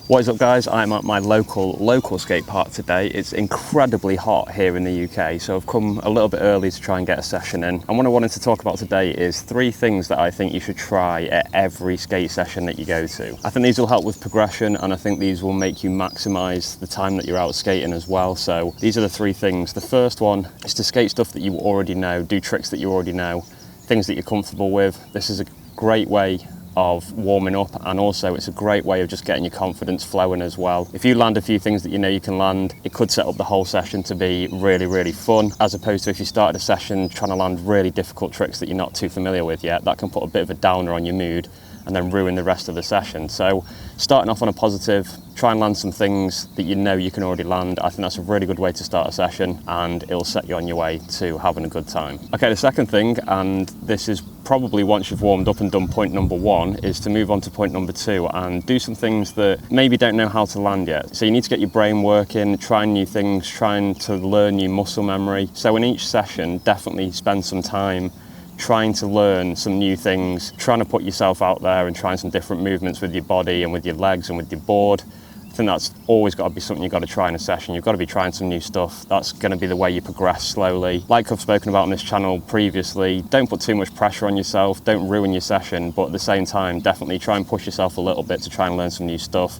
What is up guys, I'm at my local skate park today. It's incredibly hot here in the UK, so I've come a little bit early to try and get a session in. And what I wanted to talk about today is 3 things that I think you should try at every skate session that you go to. I think these will help with progression, and I think these will make you maximise the time that you're out skating as well. So these are the 3 things. The first one is to skate stuff that you already know, do tricks that you already know, things that you're comfortable with. This is a great way of warming up, and also it's a great way of just getting your confidence flowing as well. If you land a few things that you know you can land, it could set up the whole session to be really fun, as opposed to if you started a session trying to land really difficult tricks that you're not too familiar with yet. That can put a bit of a downer on your mood and then ruin the rest of the session. So starting off on a positive, try and land some things that you know you can already land. I think that's a really good way to start a session, and it'll set you on your way to having a good time. Okay, the second thing, and this is probably once you've warmed up and done point number 1, is to move on to point number 2 and do some things that maybe don't know how to land yet. So you need to get your brain working, trying new things, trying to learn new muscle memory. So in each session, definitely spend some time trying to learn some new things, trying to put yourself out there and trying some different movements with your body and with your legs and with your board. I think that's always got to be something you've got to try in a session. You've got to be trying some new stuff. That's going to be the way you progress slowly. Like I've spoken about on this channel previously, don't put too much pressure on yourself, don't ruin your session, but at the same time, definitely try and push yourself a little bit to try and learn some new stuff.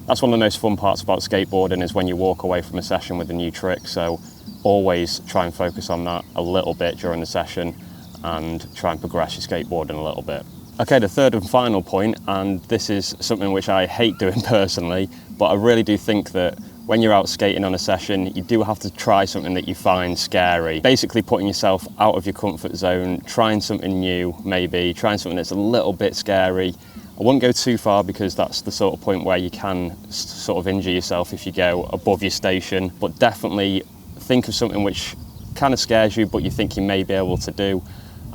That's one of the most fun parts about skateboarding, is when you walk away from a session with a new trick. So always try and focus on that a little bit during the session and try and progress your skateboarding a little bit. Okay, the third and final point, and this is something which I hate doing personally, but I really do think that when you're out skating on a session, you do have to try something that you find scary. Basically putting yourself out of your comfort zone, trying something new, maybe trying something that's a little bit scary. I wouldn't go too far, because that's the sort of point where you can sort of injure yourself if you go above your station, but definitely think of something which kind of scares you but you think you may be able to do,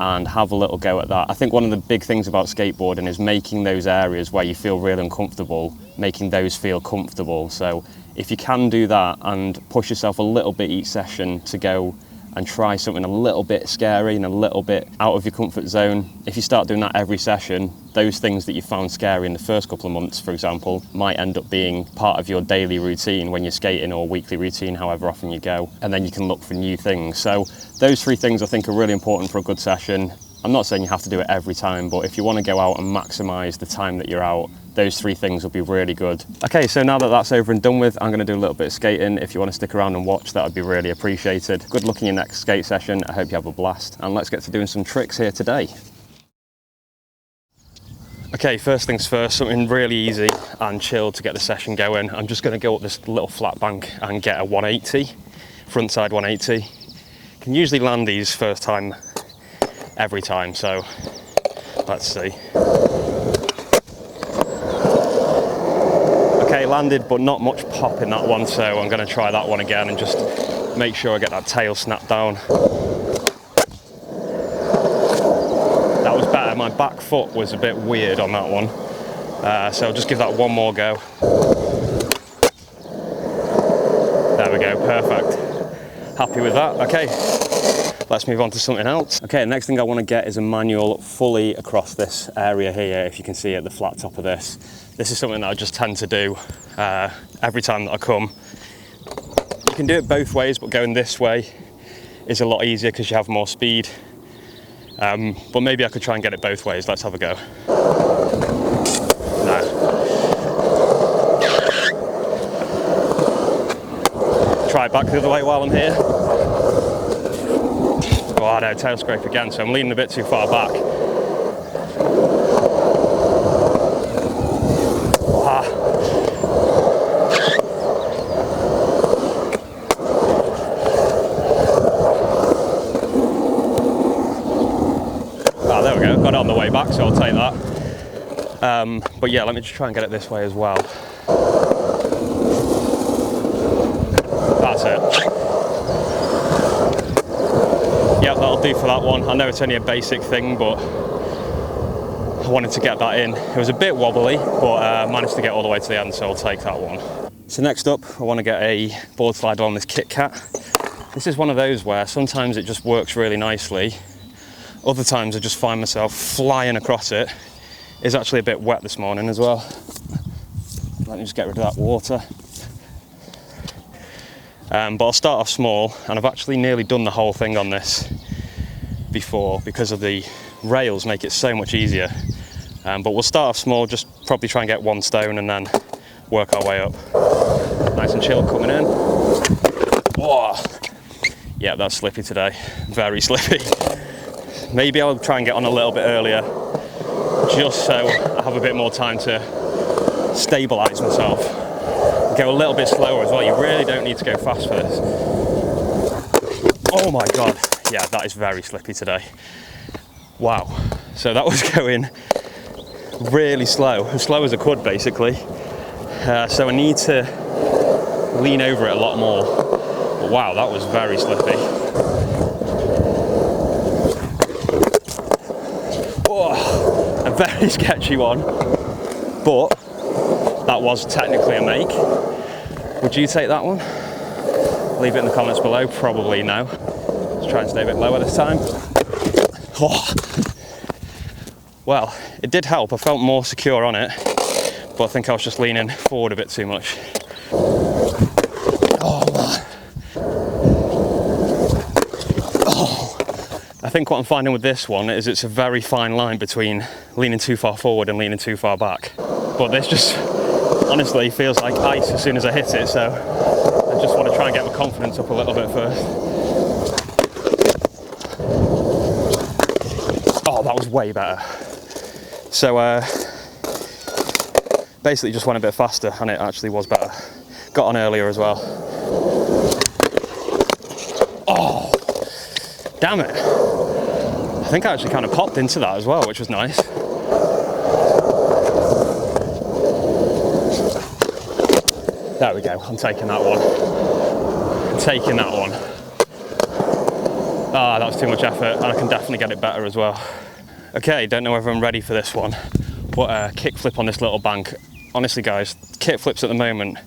and have a little go at that. I think one of the big things about skateboarding is making those areas where you feel really uncomfortable, making those feel comfortable. So if you can do that and push yourself a little bit each session to go and try something a little bit scary and a little bit out of your comfort zone, if you start doing that every session, those things that you found scary in the first couple of months, for example, might end up being part of your daily routine when you're skating, or weekly routine, however often you go, and then you can look for new things. So those 3 things I think are really important for a good session. I'm not saying you have to do it every time, but if you want to go out and maximise the time that you're out, those 3 things will be really good. Okay, so now that that's over and done with, I'm going to do a little bit of skating. If you want to stick around and watch, that would be really appreciated. Good luck in your next skate session. I hope you have a blast, and let's get to doing some tricks here today. Okay, first things first, something really easy and chill to get the session going. I'm just going to go up this little flat bank and get a 180, frontside 180. Can usually land these first time every time, so let's see. Okay, landed, but not much pop in that one, so I'm going to try that one again and just make sure I get that tail snap down. That was better. My back foot was a bit weird on that one, so I'll just give that one more go. There we go, perfect. Happy with that. Okay, let's move on to something else. Okay, the next thing I want to get is a manual fully across this area here. If you can see at the flat top of this. This is something that I just tend to do every time that I come. You can do it both ways, but going this way is a lot easier because you have more speed. But maybe I could try and get it both ways. Let's have a go. No. Try it back the other way while I'm here. Oh no, tail scrape again, so I'm leaning a bit too far back. There we go, got it on the way back, so I'll take that. But yeah, let me just try and get it this way as well. That's it. Yep, that'll do for that one. I know it's only a basic thing, but I wanted to get that in. It was a bit wobbly, but managed to get all the way to the end, so I'll take that one. So next up, I want to get a board slide on this Kit Kat. This is one of those where sometimes it just works really nicely. Other times I just find myself flying across it. It's actually a bit wet this morning as well. Let me just get rid of that water. But I'll start off small, and I've actually nearly done the whole thing on this before because of the rails make it so much easier. But we'll start off small, just probably try and get 1 stone and then work our way up. Nice and chill coming in. Whoa. Yeah, that's slippy today, very slippy. Maybe I'll try and get on a little bit earlier, just so I have a bit more time to stabilise myself. Go a little bit slower as well. You really don't need to go fast for this. Oh my God. Yeah, that is very slippy today. Wow. So that was going really slow, as slow as I could basically. So I need to lean over it a lot more. But wow, that was very slippy. Oh, a very sketchy one, but that was technically a make. Would you take that one? Leave it in the comments below. Probably no. Let's try and stay a bit lower this time. Oh. Well, it did help. I felt more secure on it, but I think I was just leaning forward a bit too much. Oh man. Oh. I think what I'm finding with this one is it's a very fine line between leaning too far forward and leaning too far back. But this just honestly feels like ice as soon as I hit it, so I just want to try and get my confidence up a little bit first. Oh, that was way better. So basically just went a bit faster and it actually was better. Got on earlier as well. Oh, damn it. I think I actually kind of popped into that as well, which was nice. There we go, I'm taking that one. I'm taking that one. Ah, that was too much effort, and I can definitely get it better as well. Okay, don't know whether I'm ready for this one, but a kickflip on this little bank. Honestly guys, kickflips at the moment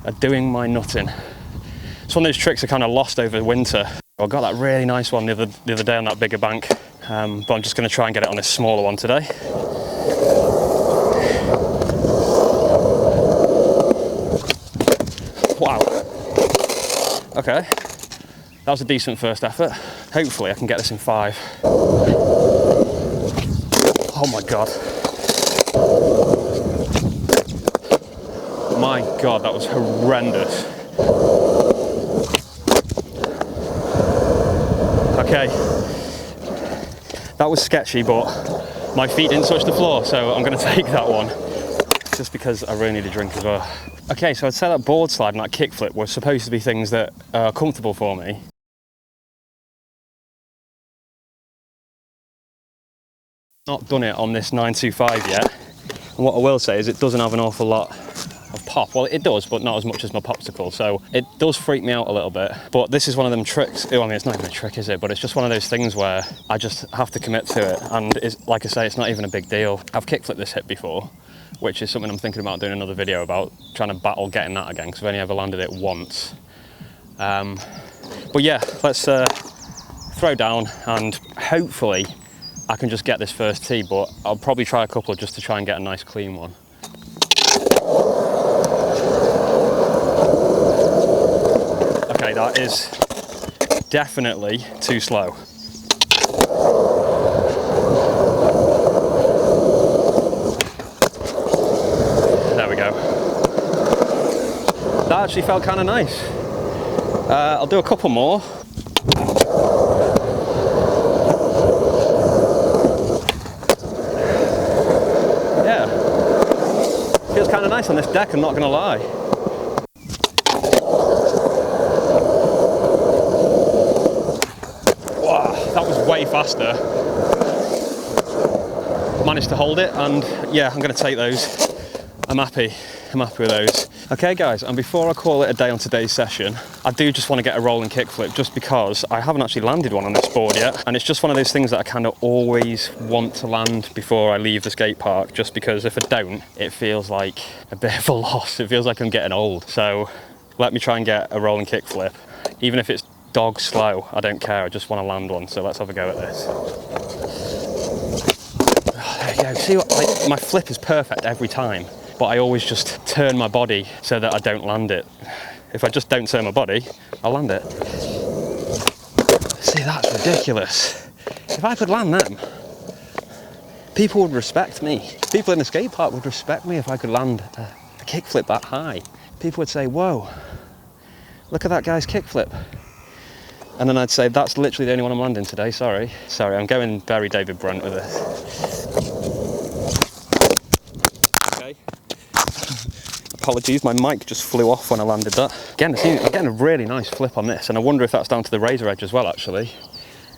are doing my nutting. It's one of those tricks I kind of lost over winter. I got that really nice one the other day on that bigger bank, but I'm just going to try and get it on this smaller one today. Wow. Okay, that was a decent first effort. Hopefully I can get this in 5. Oh my God. My God, that was horrendous. Okay, that was sketchy, but my feet didn't touch the floor, so I'm going to take that one, just because I really need a drink as well. Okay, so I'd say that board slide and that kickflip were supposed to be things that are comfortable for me. Not done it on this 925 yet, and what I will say is it doesn't have an awful lot of pop. Well, it does, but not as much as my popsicle, so it does freak me out a little bit. But this is one of them tricks. I mean, it's not even a trick, is it? But it's just one of those things where I just have to commit to it, and it's, like I say, it's not even a big deal. I've kickflipped this hip before, which is something I'm thinking about doing another video about, trying to battle getting that again, because I've only ever landed it once. But yeah, let's throw down, and hopefully I can just get this first tee, but I'll probably try a couple just to try and get a nice clean one. Okay, that is definitely too slow. There we go. That actually felt kind of nice. I'll do a couple more. Yeah. Feels kind of nice on this deck, I'm not going to lie. Wow, that was way faster. Managed to hold it, and yeah, I'm going to take those. I'm happy with those. Okay guys, and before I call it a day on today's session, I do just want to get a rolling kickflip, just because I haven't actually landed one on this board yet, and it's just one of those things that I kind of always want to land before I leave the skate park, just because if I don't, it feels like a bit of a loss. It feels like I'm getting old. So let me try and get a rolling kickflip. Even if it's dog slow, I don't care, I just want to land one. So let's have a go at this. There you go, see what, like, my flip is perfect every time. but I always just turn my body so that I don't land it. If I just don't turn my body, I'll land it. See, that's ridiculous. If I could land them, people would respect me. People in the skate park would respect me if I could land a kickflip that high. People would say, whoa, look at that guy's kickflip. And then I'd say, that's literally the only one I'm landing today, sorry. Sorry, I'm going very David Brunt with this. Okay. Apologies, my mic just flew off when I landed that. Again, I'm getting a really nice flip on this, and I wonder if that's down to the razor edge as well, actually.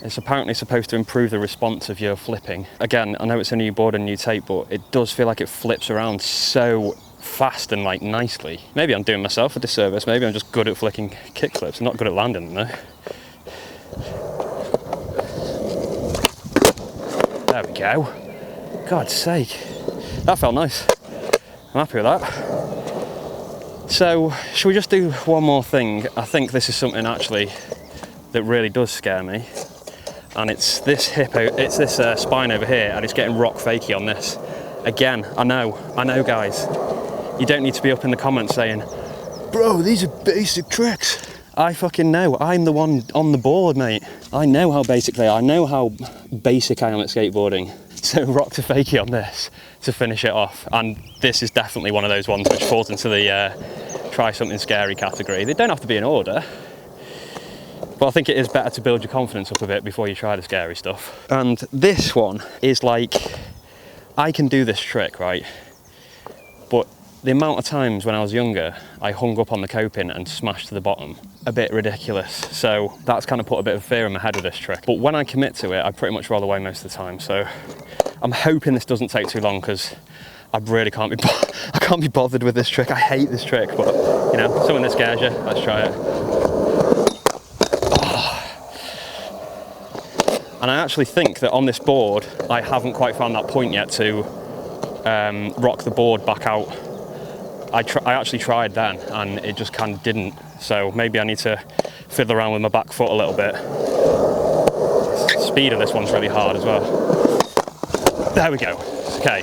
It's apparently supposed to improve the response of your flipping. Again, I know it's a new board and new tape, but it does feel like it flips around so fast and like nicely. Maybe I'm doing myself a disservice. Maybe I'm just good at flicking kickflips. I'm not good at landing them though. There we go. God's sake. That felt nice. I'm happy with that. So, should we just do one more thing? I think this is something actually that really does scare me. And it's this spine over here, and it's getting rock fakie on this. Again, I know guys. You don't need to be up in the comments saying, bro, these are basic tricks. I fucking know. I'm the one on the board, mate. I know how basic they are. I know how basic I am at skateboarding. So rock to fakie on this to finish it off. And this is definitely one of those ones which falls into the try something scary category. They don't have to be in order. But I think it is better to build your confidence up a bit before you try the scary stuff. And this one is like, I can do this trick, right? But the amount of times when I was younger, I hung up on the coping and smashed to the bottom. A bit ridiculous. So that's kind of put a bit of fear in my head with this trick. But when I commit to it, I pretty much roll away most of the time. So I'm hoping this doesn't take too long because I really can't be bothered with this trick. I hate this trick, but you know, something that scares you, let's try it. And I actually think that on this board, I haven't quite found that point yet to rock the board back out. I actually tried then, and it just kind of didn't. So maybe I need to fiddle around with my back foot a little bit. The speed of this one's really hard as well. There we go. Okay,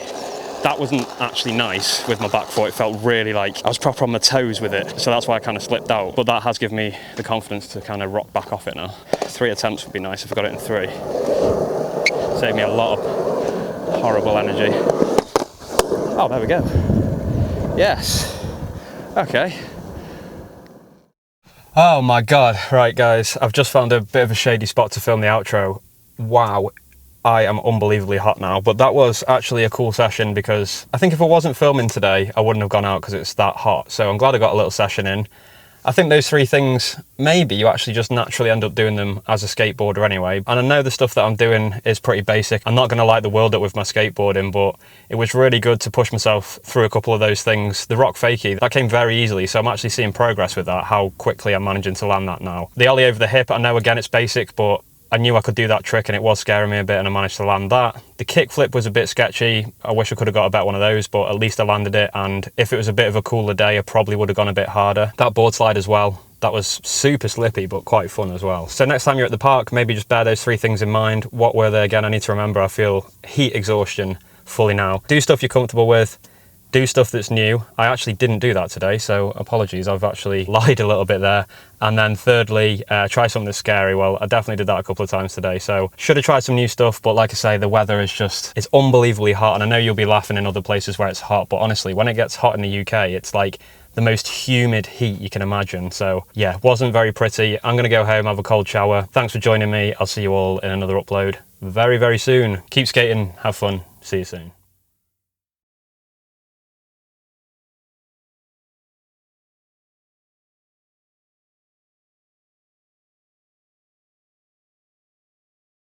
that wasn't actually nice with my back foot. It felt really like I was proper on my toes with it. So that's why I kind of slipped out. But that has given me the confidence to kind of rock back off it now. 3 attempts would be nice if I got it in 3. Save me a lot of horrible energy. Oh, there we go. Yes. Okay. Oh my God. Right, guys. I've just found a bit of a shady spot to film the outro. Wow. I am unbelievably hot now. But that was actually a cool session because I think if I wasn't filming today, I wouldn't have gone out because it's that hot. So I'm glad I got a little session in. I think those 3 things, maybe you actually just naturally end up doing them as a skateboarder anyway. And I know the stuff that I'm doing is pretty basic. I'm not going to light the world up with my skateboarding, but it was really good to push myself through a couple of those things. The rock fakie, that came very easily, so I'm actually seeing progress with that, how quickly I'm managing to land that now. The Ollie over the hip, I know again it's basic, but I knew I could do that trick and it was scaring me a bit and I managed to land that. The kickflip was a bit sketchy. I wish I could have got a better one of those, but at least I landed it. And if it was a bit of a cooler day, I probably would have gone a bit harder. That board slide as well. That was super slippy, but quite fun as well. So next time you're at the park, maybe just bear those 3 things in mind. What were they again? I need to remember. I feel heat exhaustion fully now. Do stuff you're comfortable with. Do stuff that's new. I actually didn't do that today, so apologies. I've actually lied a little bit there. And then thirdly, try something that's scary. Well, I definitely did that a couple of times today, so should have tried some new stuff, but like I say, the weather is just, it's unbelievably hot, and I know you'll be laughing in other places where it's hot, but honestly, when it gets hot in the UK, it's like the most humid heat you can imagine. So yeah, wasn't very pretty. I'm gonna go home, have a cold shower. Thanks for joining me. I'll see you all in another upload very, very soon. Keep skating, have fun, see you soon.